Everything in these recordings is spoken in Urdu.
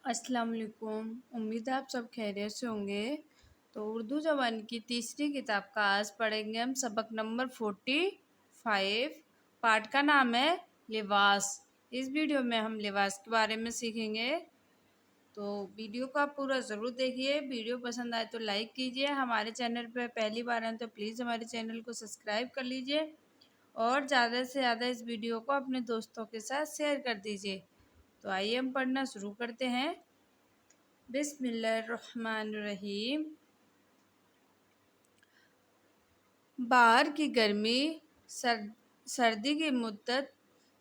السلام علیکم، امید ہے آپ سب خیریت سے ہوں گے۔ تو اردو زبان کی تیسری کتاب کا آج پڑھیں گے ہم سبق نمبر 45۔ پارٹ کا نام ہے لباس۔ اس ویڈیو میں ہم لباس کے بارے میں سیکھیں گے، تو ویڈیو کو آپ پورا ضرور دیکھیے۔ ویڈیو پسند آئے تو لائک کیجیے، ہمارے چینل پہ پہلی بار آئیں تو پلیز ہمارے چینل کو سبسکرائب کر لیجیے اور زیادہ سے زیادہ اس ویڈیو کو اپنے دوستوں کے ساتھ شیئر کر دیجیے۔ تو آئیے ہم پڑھنا شروع کرتے ہیں۔ بسم اللہ الرحمن الرحیم۔ باہر کی گرمی سردی کی مدت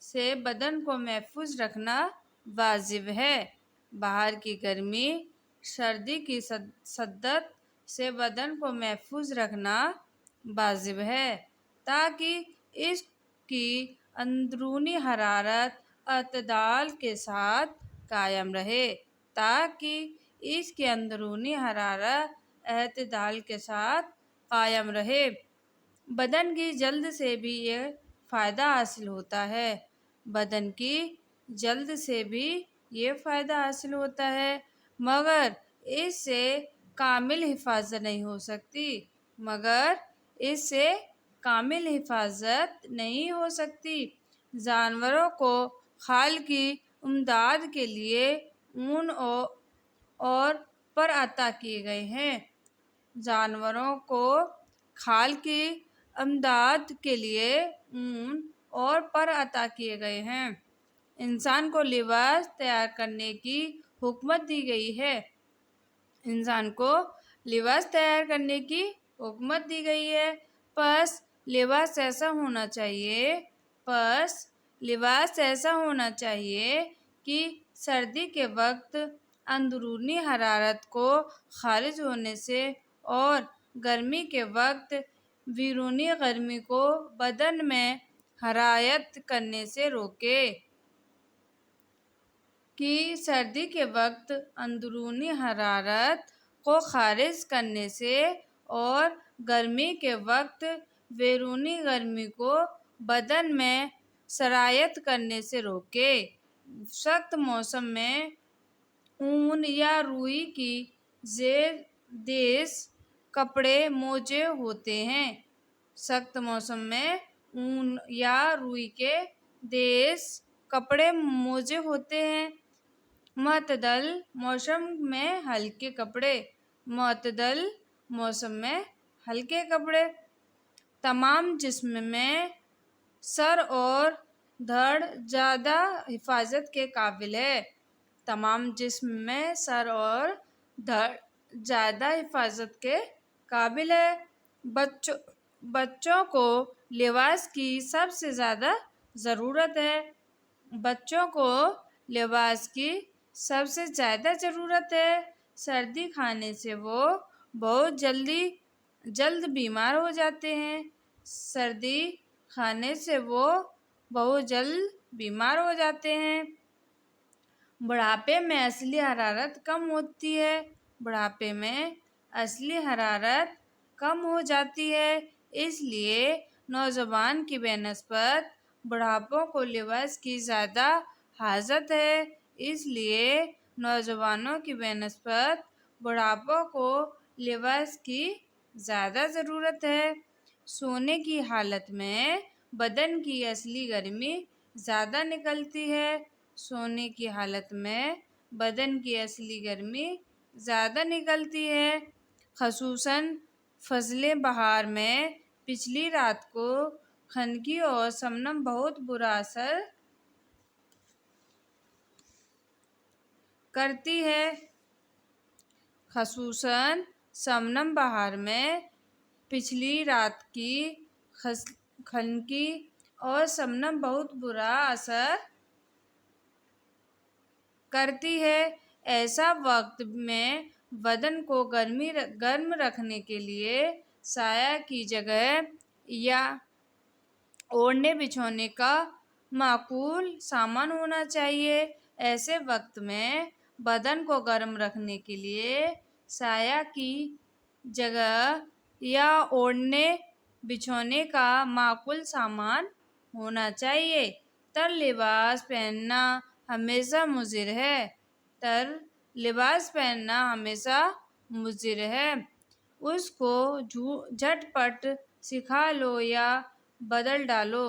سے بدن کو محفوظ رکھنا واجب ہے۔ باہر کی گرمی سردی کی شدت سے بدن کو محفوظ رکھنا واجب ہے تاکہ اس کی اندرونی حرارت اعتدال کے ساتھ قائم رہے۔ بدن کی جلد سے بھی یہ فائدہ حاصل ہوتا ہے مگر اس سے کامل حفاظت نہیں ہو سکتی۔ جانوروں کو خال کی امداد کے لیے اون اور پر عطا کیے گئے ہیں۔ انسان کو لباس تیار کرنے کی حکمت دی گئی ہے۔ پس لباس ایسا ہونا چاہیے کہ سردی کے وقت اندرونی حرارت کو خارج ہونے سے اور گرمی کے وقت بیرونی گرمی کو بدن میں حرائت کرنے سے روکے۔ سخت موسم میں اون یا روئی کی زیردیز کپڑے موزے ہوتے ہیں۔ معتدل موسم میں ہلکے کپڑے۔ تمام جسم میں سر اور دھڑ زیادہ حفاظت کے قابل ہے۔ بچوں کو لباس کی سب سے زیادہ ضرورت ہے۔ سردی کھانے سے وہ بہت جلد بیمار ہو جاتے ہیں۔ بڑھاپے میں اصلی حرارت کم ہو جاتی ہے، اس لیے نوجوان کی بنسبت بوڑھوں کو لباس کی زیادہ حاجت ہے۔ سونے کی حالت میں بدن کی اصلی گرمی زیادہ نکلتی ہے، خصوصاً فصل بہار میں۔ پچھلی رات کو خنکی اور شبنم بہت برا اثر کرتی ہے۔ ایسا وقت میں بدن کو گرم رکھنے کے لیے سایہ کی جگہ یا اوڑھنے بچھونے کا معقول سامان ہونا چاہیے۔ ایسے وقت میں بدن کو گرم رکھنے کے لیے سایہ کی جگہ یا اوڑھنے بچھونے کا معقول سامان ہونا چاہیے۔ تر لباس پہننا ہمیشہ مضر ہے۔ لباس پہننا ہمیشہ مضر ہے۔ اس کو جھٹ پٹ سکھا لو یا بدل ڈالو۔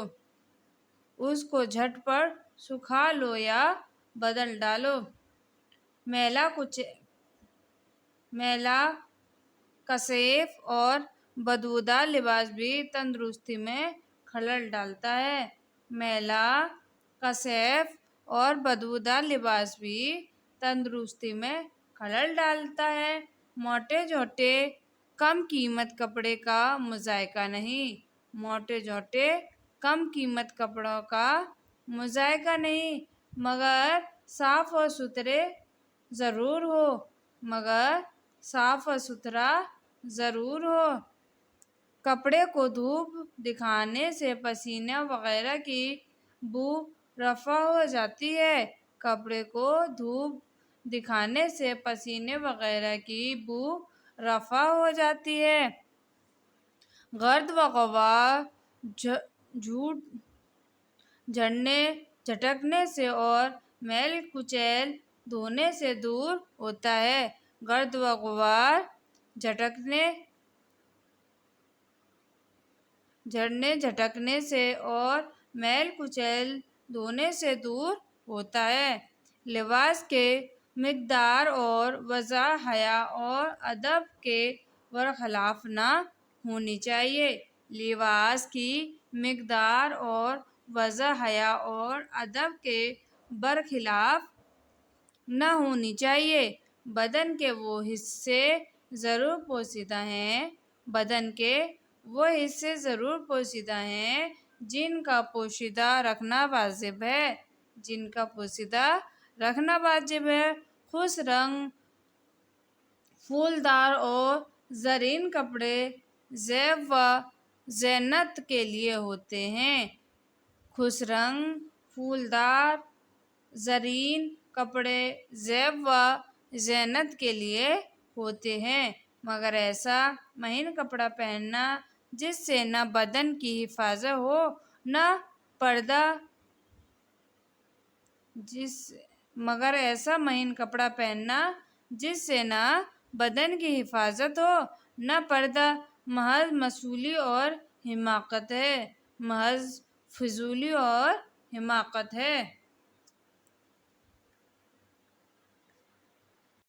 اس کو جھٹ پٹ سکھا لو یا بدل ڈالو۔ میلا کثیف اور بدبودار لباس بھی تندرستی میں خلل ڈالتا ہے۔ میلا کثیف اور بدبودار لباس بھی تندرستی میں خلل ڈالتا ہے۔ موٹے جھوٹے کم قیمت کپڑے کا مذائقہ نہیں۔ موٹے جھوٹے کم قیمت کپڑوں کا مذائقہ نہیں، مگر صاف اور ستھرے ضرور ہو۔ مگر صاف اور ستھرا ضرور ہو۔ کپڑے کو دھوپ دکھانے سے پسینے وغیرہ کی بو رفع ہو جاتی ہے۔ کپڑے کو دھوپ دکھانے سے پسینے وغیرہ کی بو رفع ہو جاتی ہے۔ گرد و غبار جھڑنے جھٹکنے سے اور میل کچیل دھونے سے دور ہوتا ہے۔ گرد و غبار جھڑنے جھٹکنے سے اور میل کچیل دھونے سے دور ہوتا ہے۔ لباس کے مقدار اور وضع حیا اور ادب کے برخلاف نہ ہونی چاہیے۔ لباس کی مقدار اور وضع حیا اور ادب کے برخلاف نہ ہونی چاہیے۔ بدن کے وہ حصے ضرور پوشیدہ ہیں۔ بدن کے وہ حصے ضرور پوشیدہ ہیں جن کا پوشیدہ رکھنا واجب ہے۔ جن کا پوشیدہ رکھنا واجب ہے۔ خوش رنگ، پھولدار اور زرین کپڑے زیب و زینت کے لیے ہوتے ہیں۔ خوش رنگ، پھولدار، زرین کپڑے زیب و زینت کے لیے ہوتے ہیں، مگر ایسا مہین کپڑا پہننا جس سے نہ بدن کی حفاظت ہو نہ پردہ محض فضولی اور حماقت ہے۔